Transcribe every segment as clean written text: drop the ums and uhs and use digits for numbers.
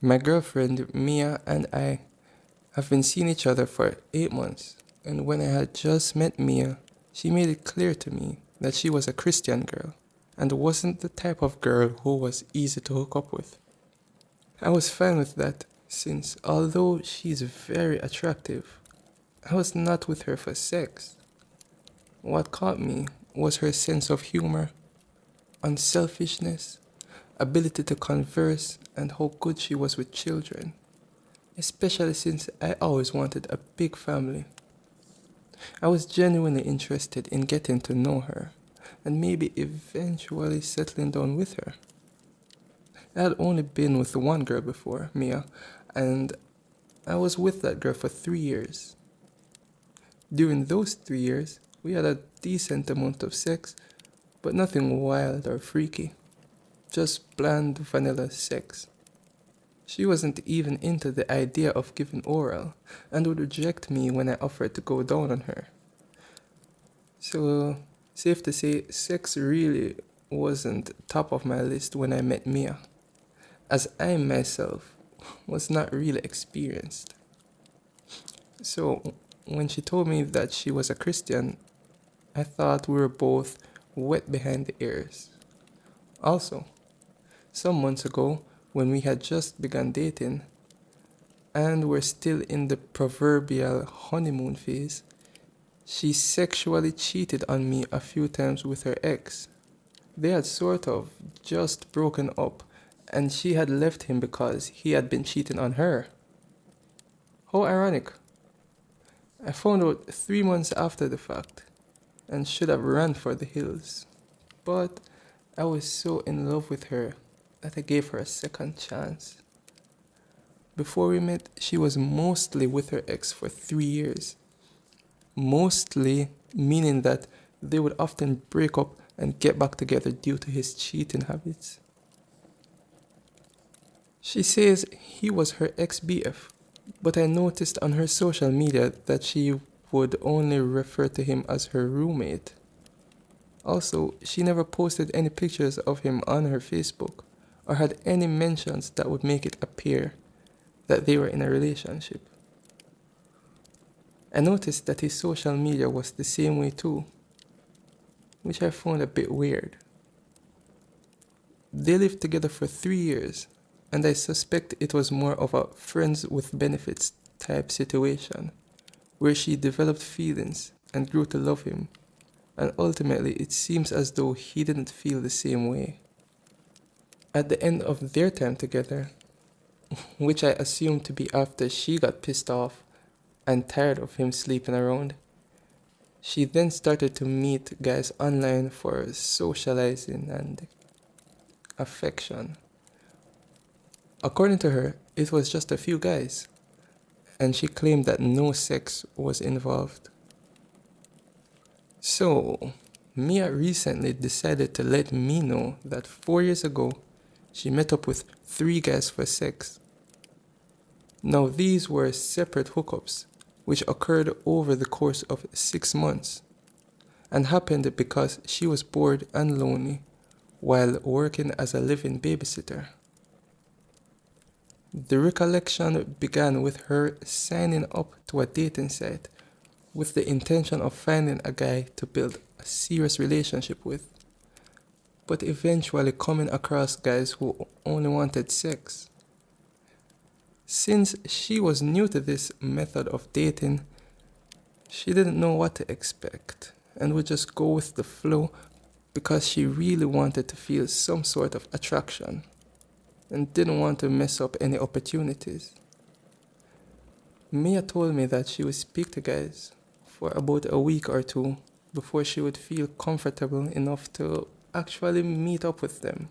My girlfriend Mia and I have been seeing each other for 8 months, and when I had just met Mia, she made it clear to me that she was a Christian girl and wasn't the type of girl who was easy to hook up with. I was fine with that, since although she's very attractive, I was not with her for sex. What caught me was her sense of humor, unselfishness, ability to converse, and how good she was with children, especially since I always wanted a big family. I was genuinely interested in getting to know her and maybe eventually settling down with her. I had only been with one girl before, Mia, and I was with that girl for 3 years. During those 3 years, we had a decent amount of sex, but nothing wild or freaky, just bland vanilla sex. She wasn't even into the idea of giving oral and would reject me when I offered to go down on her. So, safe to say, sex really wasn't top of my list when I met Mia, as I myself was not really experienced. So, when she told me that she was a Christian, I thought we were both wet behind the ears. Also, some months ago, when we had just begun dating and were still in the proverbial honeymoon phase, she sexually cheated on me a few times with her ex. They had sort of just broken up, and she had left him because he had been cheating on her. How ironic. I found out 3 months after the fact and should have run for the hills. But I was so in love with her that I gave her a second chance. Before we met, she was mostly with her ex for 3 years. Mostly meaning that they would often break up and get back together due to his cheating habits. She says he was her ex-BF, but I noticed on her social media that she would only refer to him as her roommate. Also, she never posted any pictures of him on her Facebook or had any mentions that would make it appear that they were in a relationship. I noticed that his social media was the same way too, which I found a bit weird. They lived together for 3 years, and I suspect it was more of a friends with benefits type situation, where she developed feelings and grew to love him, and ultimately it seems as though he didn't feel the same way. At the end of their time together, which I assume to be after she got pissed off and tired of him sleeping around, she then started to meet guys online for socializing and affection. According to her, it was just a few guys, and she claimed that no sex was involved. So, Mia recently decided to let me know that 4 years ago, she met up with 3 guys for sex. Now, these were separate hookups, which occurred over the course of 6 months, and happened because she was bored and lonely while working as a living babysitter. The recollection began with her signing up to a dating site with the intention of finding a guy to build a serious relationship with, but eventually coming across guys who only wanted sex. Since she was new to this method of dating, she didn't know what to expect and would just go with the flow because she really wanted to feel some sort of attraction and didn't want to mess up any opportunities. Mia told me that she would speak to guys for about a week or two before she would feel comfortable enough to actually meet up with them.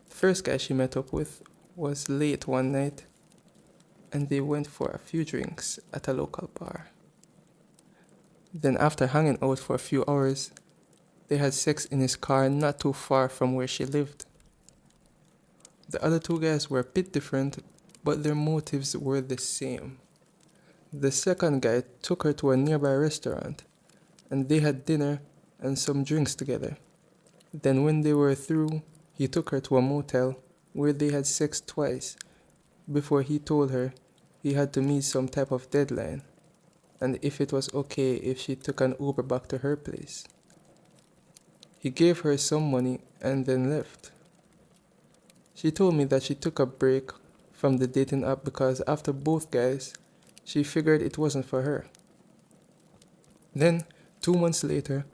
The first guy she met up with was late one night, and they went for a few drinks at a local bar. Then, after hanging out for a few hours, they had sex in his car not too far from where she lived. The other 2 guys were a bit different, but their motives were the same. The second guy took her to a nearby restaurant, and they had dinner and some drinks together. Then when they were through, he took her to a motel where they had sex twice before he told her he had to meet some type of deadline and if it was okay if she took an Uber back to her place. He gave her some money and then left. She told me that she took a break from the dating app because after both guys, she figured it wasn't for her. Then, 2 months later,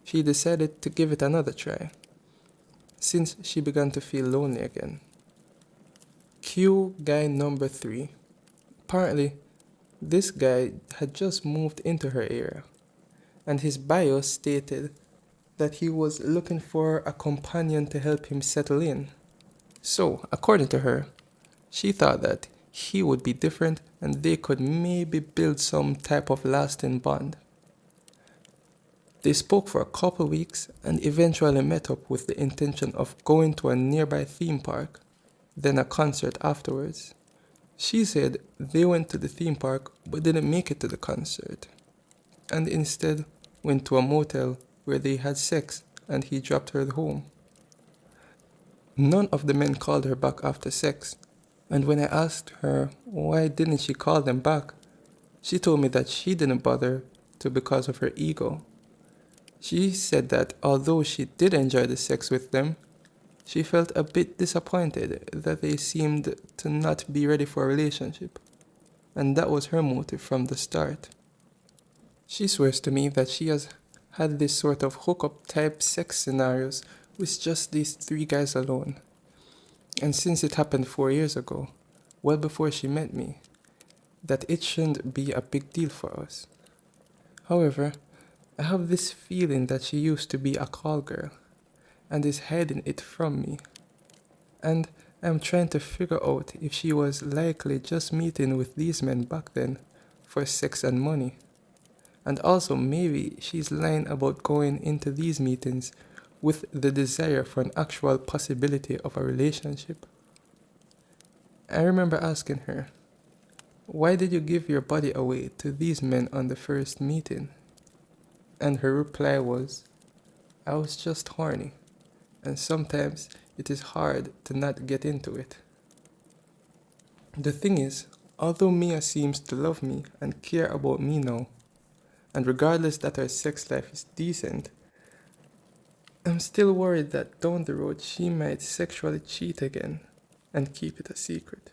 she decided to give it another try, since she began to feel lonely again. Q guy number 3. Apparently, this guy had just moved into her area, and his bio stated that he was looking for a companion to help him settle in. So, according to her, she thought that he would be different and they could maybe build some type of lasting bond. They spoke for a couple weeks and eventually met up with the intention of going to a nearby theme park, then a concert afterwards. She said they went to the theme park but didn't make it to the concert, and instead went to a motel where they had sex and he dropped her home. None of the men called her back after sex, and when I asked her why didn't she call them back, she told me that she didn't bother to because of her ego. She said that although she did enjoy the sex with them, she felt a bit disappointed that they seemed to not be ready for a relationship, and that was her motive from the start. She swears to me that she has had this sort of hookup type sex scenarios with just these 3 guys alone. And since it happened 4 years ago, well before she met me, that it shouldn't be a big deal for us. However, I have this feeling that she used to be a call girl and is hiding it from me. And I'm trying to figure out if she was likely just meeting with these men back then for sex and money. And also maybe she's lying about going into these meetings with the desire for an actual possibility of a relationship. I remember asking her, "Why did you give your body away to these men on the first meeting?" And her reply was, "I was just horny, and sometimes it is hard to not get into it." The thing is, although Mia seems to love me and care about me now, and regardless that her sex life is decent, I'm still worried that down the road she might sexually cheat again and keep it a secret.